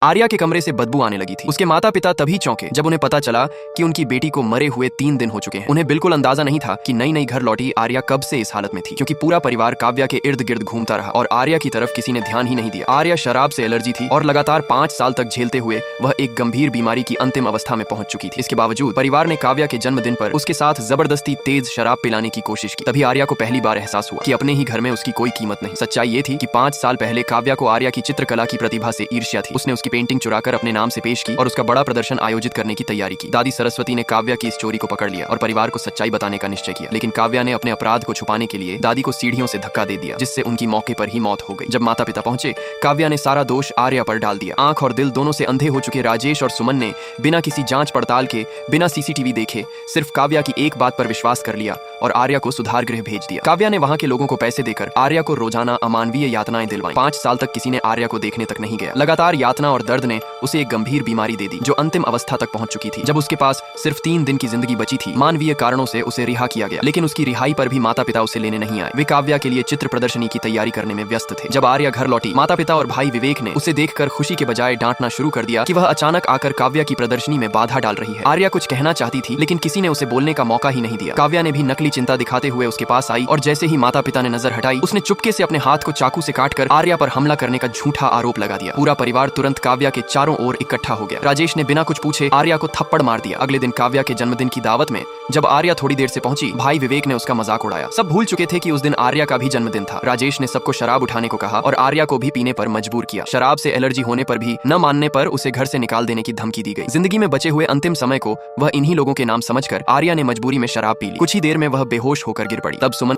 आर्या के कमरे से बदबू आने लगी थी। उसके माता पिता तभी चौंके जब उन्हें पता चला कि उनकी बेटी को मरे हुए 3 दिन हो चुके हैं। उन्हें बिल्कुल अंदाजा नहीं था कि नई नई घर लौटी आर्या कब से इस हालत में थी, क्योंकि पूरा परिवार काव्या के इर्द गिर्द घूमता रहा और आर्या की तरफ किसी ने ध्यान ही नहीं दिया। आर्या शराब से एलर्जी थी और लगातार 5 साल तक झेलते हुए वह एक गंभीर बीमारी की अंतिम अवस्था में पहुंच चुकी थी। इसके बावजूद परिवार ने काव्या के जन्मदिन पर उसके साथ जबरदस्ती तेज शराब पिलाने की कोशिश की। तभी आर्या को पहली बार एहसास हुआ कि अपने ही घर में उसकी कोई कीमत नहीं। सच्चाई ये थी कि 5 साल पहले काव्या को आर्या की चित्रकला की प्रतिभा से ईर्ष्या थी। उसने उसकी पेंटिंग चुराकर अपने नाम से पेश की और उसका बड़ा प्रदर्शन आयोजित करने की तैयारी की। दादी सरस्वती ने काव्या की इस चोरी को पकड़ लिया और परिवार को सच्चाई बताने का निश्चय किया, लेकिन काव्या ने अपने अपराध को छुपाने के लिए दादी को सीढ़ियों से धक्का दे दिया, जिससे उनकी मौके पर ही मौत हो गई। जब माता पिता पहुंचे, काव्या ने सारा दोष आर्या पर डाल दिया। आंख और दिल दोनों से अंधे हो चुके राजेश और सुमन ने बिना किसी जांच पड़ताल के, बिना सीसीटीवी देखे, सिर्फ काव्या की एक बात पर विश्वास कर लिया और आर्या को सुधार गृह भेज दिया। काव्या ने वहां के लोगों को पैसे देकर आर्या को रोजाना अमानवीय यातनाएं दिलवाई। 5 साल तक किसी ने आर्या को देखने तक नहीं गया। लगातार यातना और दर्द ने उसे एक गंभीर बीमारी दे दी जो अंतिम अवस्था तक पहुंच चुकी थी। जब उसके पास सिर्फ 3 दिन की जिंदगी बची थी, मानवीय कारणों से उसे रिहा किया गया, लेकिन उसकी रिहाई पर भी माता पिता उसे लेने नहीं आए। वे काव्या के लिए चित्र प्रदर्शनी की तैयारी करने में व्यस्त थे। जब आर्या घर लौटी, माता पिता और भाई विवेक ने उसे देखकर खुशी के बजाय डांटना शुरू कर दिया कि वह अचानक आकर काव्या की प्रदर्शनी में बाधा डाल रही है। आर्या कुछ कहना चाहती थी, लेकिन किसी ने उसे बोलने का मौका ही नहीं दिया। काव्या ने भी नकली चिंता दिखाते हुए उसके पास आई और जैसे ही माता पिता ने नजर हटाई, उसने चुपके से अपने हाथ को चाकू से काटकर आर्या पर हमला करने का झूठा आरोप लगा दिया। पूरा परिवार तुरंत काव्या के चारों ओर इकट्ठा हो गया। राजेश ने बिना कुछ पूछे आर्या को थप्पड़ मार दिया। अगले दिन काव्या के जन्मदिन की दावत में जब आर्या थोड़ी देर से पहुंची, भाई विवेक ने उसका मजाक उड़ाया। सब भूल चुके थे कि उस दिन आर्या का भी जन्मदिन था। राजेश ने सबको शराब उठाने को कहा और आर्या को भी पीने पर मजबूर किया। शराब से एलर्जी होने पर भी न मानने पर उसे घर से निकाल देने की धमकी दी गई। जिंदगी में बचे हुए अंतिम समय को वह इन्हीं लोगों के नाम समझकर आर्या ने मजबूरी में शराब पी ली। कुछ ही देर में वह बेहोश होकर गिर पड़ी। तब सुमन